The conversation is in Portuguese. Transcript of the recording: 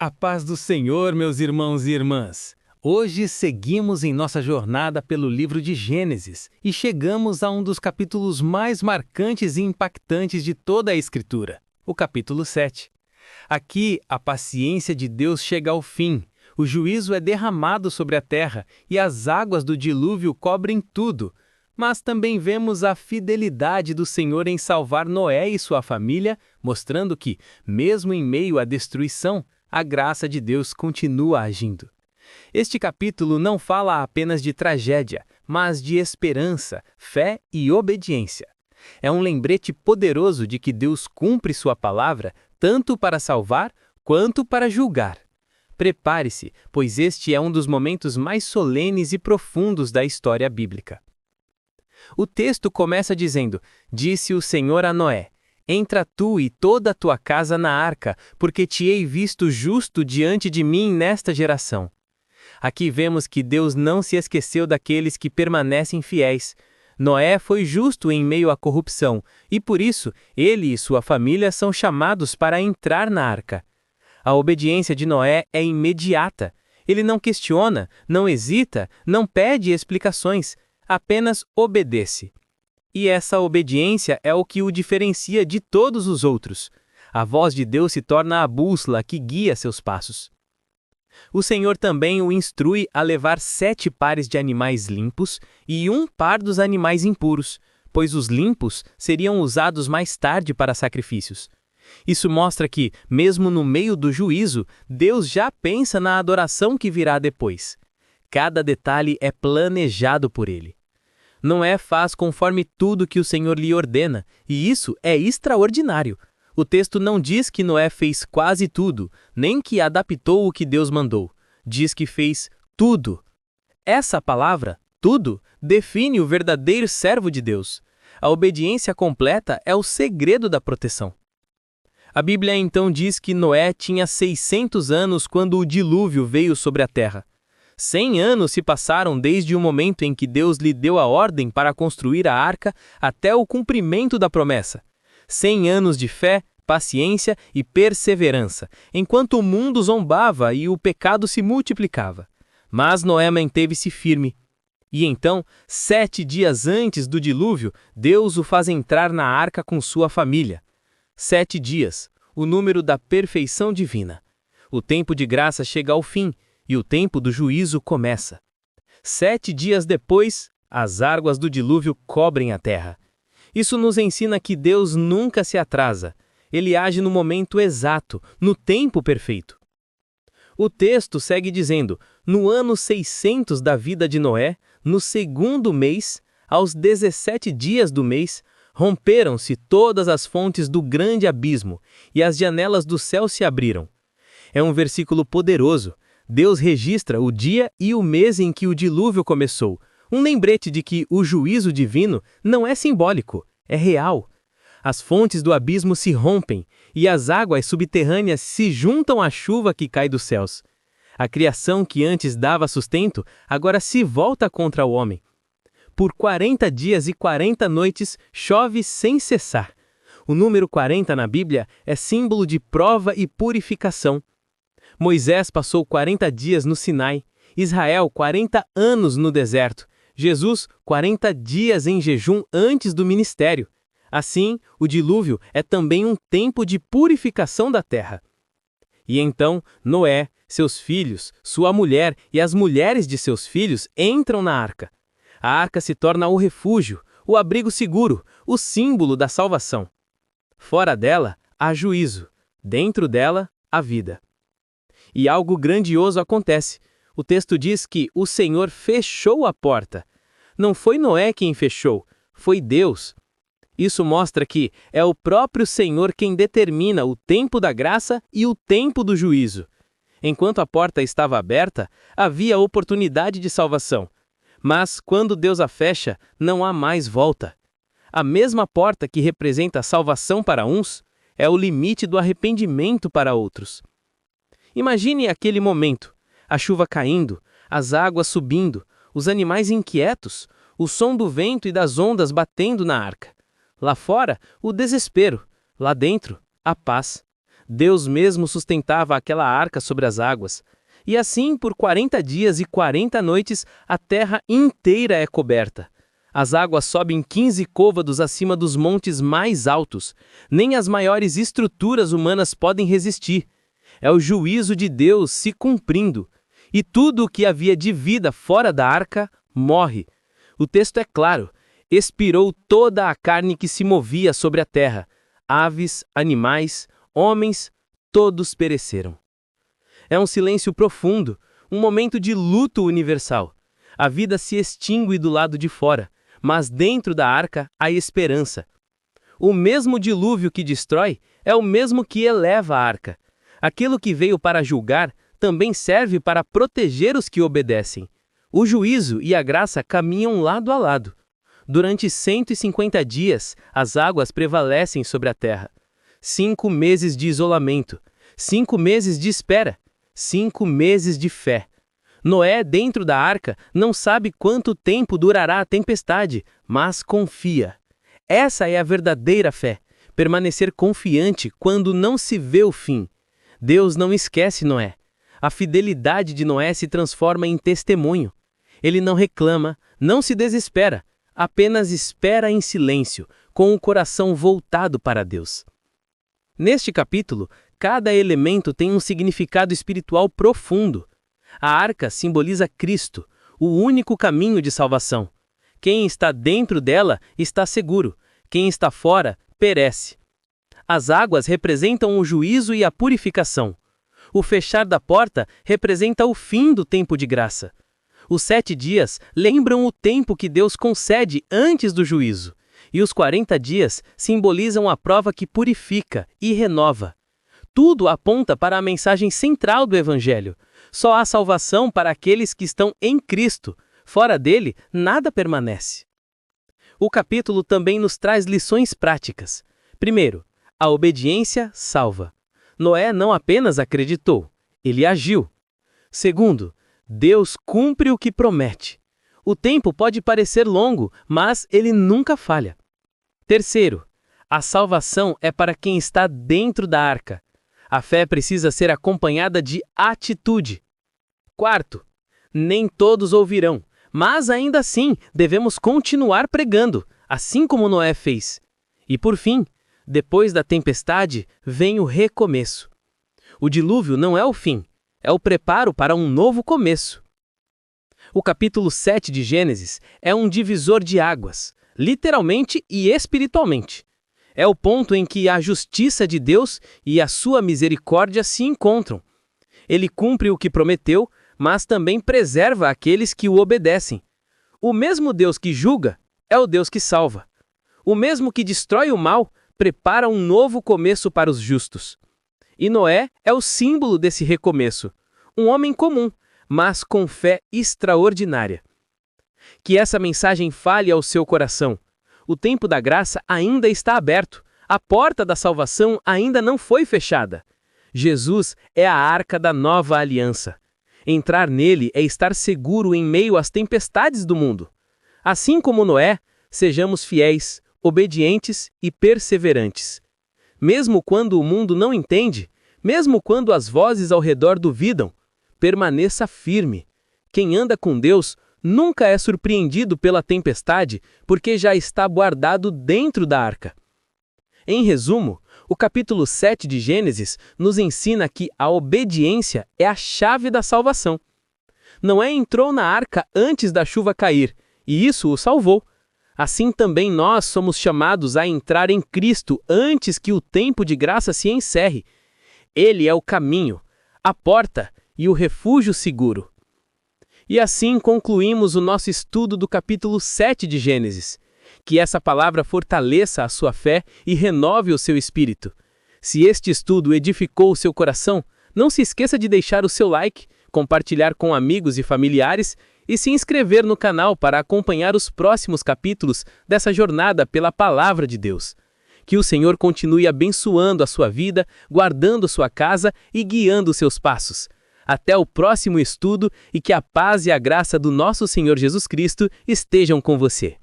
A paz do Senhor, meus irmãos e irmãs. Hoje seguimos em nossa jornada pelo livro de Gênesis e chegamos a um dos capítulos mais marcantes e impactantes de toda a Escritura, o capítulo 7. Aqui, a paciência de Deus chega ao fim, o juízo é derramado sobre a terra e as águas do dilúvio cobrem tudo. Mas também vemos a fidelidade do Senhor em salvar Noé e sua família, mostrando que, mesmo em meio à destruição, a graça de Deus continua agindo. Este capítulo não fala apenas de tragédia, mas de esperança, fé e obediência. É um lembrete poderoso de que Deus cumpre sua palavra tanto para salvar quanto para julgar. Prepare-se, pois este é um dos momentos mais solenes e profundos da história bíblica. O texto começa dizendo: Disse o Senhor a Noé: Entra tu e toda a tua casa na arca, porque te hei visto justo diante de mim nesta geração. Aqui vemos que Deus não se esqueceu daqueles que permanecem fiéis. Noé foi justo em meio à corrupção, e por isso ele e sua família são chamados para entrar na arca. A obediência de Noé é imediata. Ele não questiona, não hesita, não pede explicações, apenas obedece. E essa obediência é o que o diferencia de todos os outros. A voz de Deus se torna a bússola que guia seus passos. O Senhor também o instrui a levar 7 pares de animais limpos e 1 par dos animais impuros, pois os limpos seriam usados mais tarde para sacrifícios. Isso mostra que, mesmo no meio do juízo, Deus já pensa na adoração que virá depois. Cada detalhe é planejado por ele. Noé faz conforme tudo que o Senhor lhe ordena, e isso é extraordinário. O texto não diz que Noé fez quase tudo, nem que adaptou o que Deus mandou. Diz que fez tudo. Essa palavra, tudo, define o verdadeiro servo de Deus. A obediência completa é o segredo da proteção. A Bíblia então diz que Noé tinha 600 anos quando o dilúvio veio sobre a terra. 100 anos se passaram desde o momento em que Deus lhe deu a ordem para construir a arca até o cumprimento da promessa. 100 anos de fé, paciência e perseverança, enquanto o mundo zombava e o pecado se multiplicava. Mas Noé manteve-se firme. E então, 7 dias antes do dilúvio, Deus o faz entrar na arca com sua família. 7 dias, o número da perfeição divina. O tempo de graça chega ao fim, e o tempo do juízo começa. 7 dias depois, as águas do dilúvio cobrem a terra. Isso nos ensina que Deus nunca se atrasa. Ele age no momento exato, no tempo perfeito. O texto segue dizendo: No ano 600 da vida de Noé, no 2º mês, aos 17 dias do mês, romperam-se todas as fontes do grande abismo, e as janelas do céu se abriram. É um versículo poderoso. Deus registra o dia e o mês em que o dilúvio começou, um lembrete de que o juízo divino não é simbólico, é real. As fontes do abismo se rompem e as águas subterrâneas se juntam à chuva que cai dos céus. A criação que antes dava sustento, agora se volta contra o homem. Por 40 dias e 40 noites chove sem cessar. O número 40 na Bíblia é símbolo de prova e purificação. Moisés passou 40 dias no Sinai, Israel 40 anos no deserto, Jesus 40 dias em jejum antes do ministério. Assim, o dilúvio é também um tempo de purificação da terra. E então, Noé, seus filhos, sua mulher e as mulheres de seus filhos entram na arca. A arca se torna o refúgio, o abrigo seguro, o símbolo da salvação. Fora dela, há juízo. Dentro dela, a vida. E algo grandioso acontece. O texto diz que o Senhor fechou a porta. Não foi Noé quem fechou, foi Deus. Isso mostra que é o próprio Senhor quem determina o tempo da graça e o tempo do juízo. Enquanto a porta estava aberta, havia oportunidade de salvação. Mas quando Deus a fecha, não há mais volta. A mesma porta que representa a salvação para uns, é o limite do arrependimento para outros. Imagine aquele momento, a chuva caindo, as águas subindo, os animais inquietos, o som do vento e das ondas batendo na arca. Lá fora, o desespero, lá dentro, a paz. Deus mesmo sustentava aquela arca sobre as águas. E assim, por 40 dias e 40 noites, a terra inteira é coberta. As águas sobem 15 côvados acima dos montes mais altos. Nem as maiores estruturas humanas podem resistir. É o juízo de Deus se cumprindo. E tudo o que havia de vida fora da arca morre. O texto é claro: expirou toda a carne que se movia sobre a terra. Aves, animais, homens, todos pereceram. É um silêncio profundo, um momento de luto universal. A vida se extingue do lado de fora, mas dentro da arca há esperança. O mesmo dilúvio que destrói é o mesmo que eleva a arca. Aquilo que veio para julgar também serve para proteger os que obedecem. O juízo e a graça caminham lado a lado. Durante 150 dias, as águas prevalecem sobre a terra. 5 meses de isolamento, 5 meses de espera, 5 meses de fé. Noé, dentro da arca, não sabe quanto tempo durará a tempestade, mas confia. Essa é a verdadeira fé, permanecer confiante quando não se vê o fim. Deus não esquece Noé. A fidelidade de Noé se transforma em testemunho. Ele não reclama, não se desespera, apenas espera em silêncio, com o coração voltado para Deus. Neste capítulo, cada elemento tem um significado espiritual profundo. A arca simboliza Cristo, o único caminho de salvação. Quem está dentro dela está seguro, quem está fora perece. As águas representam o juízo e a purificação. O fechar da porta representa o fim do tempo de graça. Os 7 dias lembram o tempo que Deus concede antes do juízo, e os 40 dias simbolizam a prova que purifica e renova. Tudo aponta para a mensagem central do Evangelho. Só há salvação para aqueles que estão em Cristo. Fora dele, nada permanece. O capítulo também nos traz lições práticas. Primeiro, a obediência salva. Noé não apenas acreditou, ele agiu. Segundo, Deus cumpre o que promete. O tempo pode parecer longo, mas ele nunca falha. Terceiro, a salvação é para quem está dentro da arca. A fé precisa ser acompanhada de atitude. Quarto, nem todos ouvirão, mas ainda assim devemos continuar pregando, assim como Noé fez. E por fim, depois da tempestade, vem o recomeço. O dilúvio não é o fim, é o preparo para um novo começo. O capítulo 7 de Gênesis é um divisor de águas, literalmente e espiritualmente. É o ponto em que a justiça de Deus e a sua misericórdia se encontram. Ele cumpre o que prometeu, mas também preserva aqueles que o obedecem. O mesmo Deus que julga é o Deus que salva. O mesmo que destrói o mal prepara um novo começo para os justos. E Noé é o símbolo desse recomeço. Um homem comum, mas com fé extraordinária. Que essa mensagem fale ao seu coração. O tempo da graça ainda está aberto. A porta da salvação ainda não foi fechada. Jesus é a arca da nova aliança. Entrar nele é estar seguro em meio às tempestades do mundo. Assim como Noé, sejamos fiéis, obedientes e perseverantes. Mesmo quando o mundo não entende, mesmo quando as vozes ao redor duvidam, permaneça firme. Quem anda com Deus nunca é surpreendido pela tempestade, porque já está guardado dentro da arca. Em resumo, o capítulo 7 de Gênesis nos ensina que a obediência é a chave da salvação. Noé entrou na arca antes da chuva cair, e isso o salvou. Assim também nós somos chamados a entrar em Cristo antes que o tempo de graça se encerre. Ele é o caminho, a porta e o refúgio seguro. E assim concluímos o nosso estudo do capítulo 7 de Gênesis. Que essa palavra fortaleça a sua fé e renove o seu espírito. Se este estudo edificou o seu coração, não se esqueça de deixar o seu like, compartilhar com amigos e familiares e se inscrever no canal para acompanhar os próximos capítulos dessa jornada pela Palavra de Deus. Que o Senhor continue abençoando a sua vida, guardando sua casa e guiando seus passos. Até o próximo estudo e que a paz e a graça do nosso Senhor Jesus Cristo estejam com você.